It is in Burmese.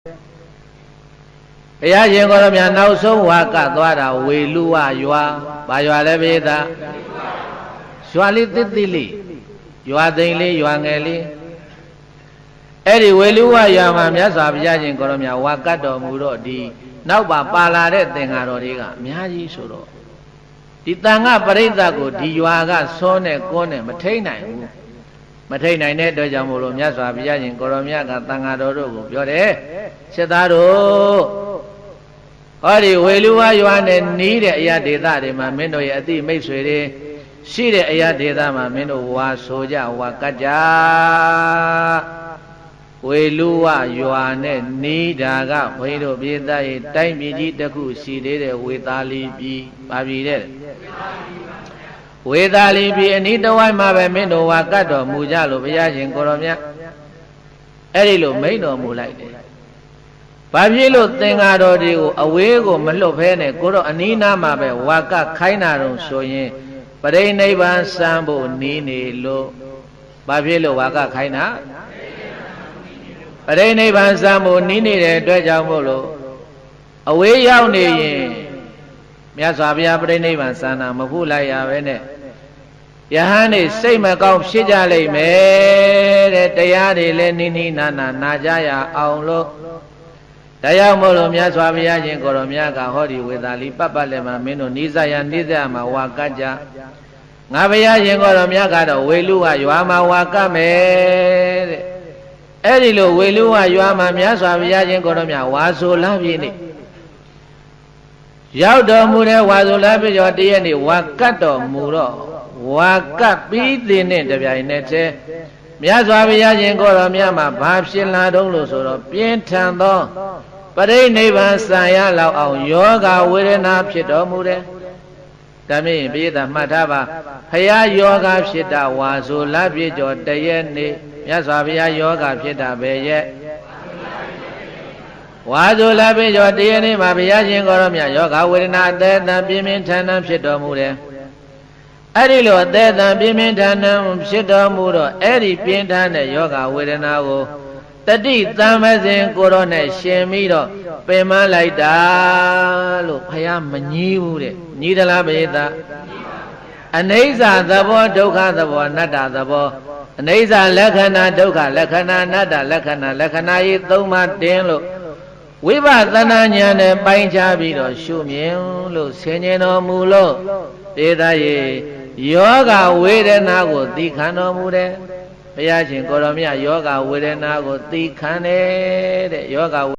ဘုရားရှင်ကိုရမြတ်နောက်ဆုံးဝါကသွားတာဝေလူဝရွာဘာရွာလဲပိဿရွာလေးတစ်တိလေးရွာသိမ်လေးရွာငယ်လေးအဲ့ဒီဝေလူဝရွာမှာမြတ်စွာဘုရားရှင်ကိုရမြတ်ဝါကတ်တော်မူတော့ဒီနောက်ပါလာတဲ့သင်္ဃာတော်တွေကအများကြီးဆိုတော့ဒီတန်ခါပရိသတ်ကိုဒီရွာကစောနဲ့ကွန်းနဲ့မထိန်နိုင်ဘူးမထိန်နိုင်တဲ့အတွက်ကြောင့်မို့လို့မြတ်စွာဘုရားရှင်ကိုရောမြတ်ကတန်ဃာတော်တို့ကိုပြောတယ်စစ်သားတို့ဟောဒီဝေလူဝရွာနဲ့နီးတဲ့အရာဒေသတွေမှာမင်းတို့ရဲ့အတိမိတ်ဆွေတွေရှိတဲ့အရာဒေသမှာမင်းတို့ဝါဆိုကြဝါကတ်ကြဝေလူဝရွာနဲ့နီးတာကဘုန်းကြီးတို့ပြည်သားရဲ့တိုင်းပြည်ကြီးတစ်ခုရှိသေးတယ်ဝေသာလီပြည်ပါပြည်တဲ့ဝေသာလီပြည်အနီးတစ်ဝိုက်မှာပဲမင်းတို့ဝါကတ်တော်မူကြလို့ဘုရားရှင်ကိုရောမြတ်အဲ့ဒီလိုမိန့်တော်မူလိုက်တယ်ဘာဖြစ်လို့သင်္ဃာတော်တွေကိုအဝေးကိုမလွတ်ဖဲနဲ့ကိုတော့အနီးနားမှာပဲဝါကခိုင်းတာတော့ဆိုရင်ပရိနိဗ္ဗာန်စံဖို့နီးနေလို့ဘာဖြစ်လို့ဝါကခိုင်းတာပရိနိဗ္ဗာန်စံဖို့နီးနေတဲ့အတွက်ကြောင့်မို့လို့အဝေးရောက်နေရင်မြတ်စွာဘုရားပရိနိဗ္ဗာန်စံတာမဖို့လိုက်ရပဲနဲ့ယဟန်နေစိတ်မကောင်းဖြစ်ကြလိမ့်မယ်တဲ့တရားတွေလည်းနိနိနာနာနာကြရအောင်လို့တရားမို့လို့မြတ်စွာဘုရားရှင်ကိုရောမြတ်ကဟောဒီဝေသာလီပပလည်းမှာမင်းတို့နိစ္စယနိစ္စယမှာဝါကကြငါဘုရားရှင်ကိုရောမြတ်ကတော့ဝေလူဝရွာမှာဝါကမယ်တဲ့အဲ့ဒီလိုဝေလူဝရွာမှာမြတ်စွာဘုရားရှင်ကိုရောမြတ်ဝါဆိုလာပြီနေရောက်တော်မူတဲ့ဝါဆိုလာပြီကျော်တရက်နေဝါကတ်တော်မူတော့ဝါကတ်ပြီးတဲ့နဲ့တပြိုင်နက်တည်းမြတ်စွာဘုရားရှင်ကိုရောမြတ်မှာဘာဖြစ်လာတုံးလို့ဆိုတော့ပြင်းထန်သောပရိနိဗ္ဗာန်စံရလောက်အောင်ယောဂဝေဒနာဖြစ်တော်မူတယ်။ဒါမြင်ပိဿမှတ်ထားပါဖရာယောဂဖြစ်တာဝါဆိုလပြည့်ကျော်တရက်နေမြတ်စွာဘုရားယောဂဖြစ်တာပဲရဲ့ဝါဆိုလပြည့်ကျော်တရက်နေမှာဘုရားရှင်ကိုရောမြတ်ယောဂဝေဒနာအသက်အတန်ပြင်းပြင်းထန်ထန်ဖြစ်တော်မူတယ်။အဲ့ဒီလိုအသက်အတန်ပြင်းပြင်းထန်ထန်ဖြစ်တော်မူတော့အဲ့ဒီပြင်းထန်တဲ့ယောဂဝေဒနာကိုတတိတံမစဉ်ကိုရောနဲ့ရှင်ပြီးတော့ပင်မလိုက်တာလို့ဘုရားမငြီးဘူးတဲ့ညီသလားဘေသာအနိစ္စသဘောဒုက္ခသဘောအနတ္တသဘောအနိစ္စလက္ခဏာဒုက္ခလက္ခဏာအနတ္တလက္ခဏာလက္ခဏာကြီးသုံးပါးတင်းလို့ဝိပဿနာဉာဏ်နဲ့ပိုင်းခြားပြီးတော့ရှုမြင်လို့ဆင်ញင်တော်မူလို့ဒေသရဲ့ယောဂဝေဒနာကိုသိခံတော်မူတယ်ဘုရားရှင်ကိုရောမြတ်ယောဂဝေဒနာကိုသိခံတယ်တဲ့ယောဂ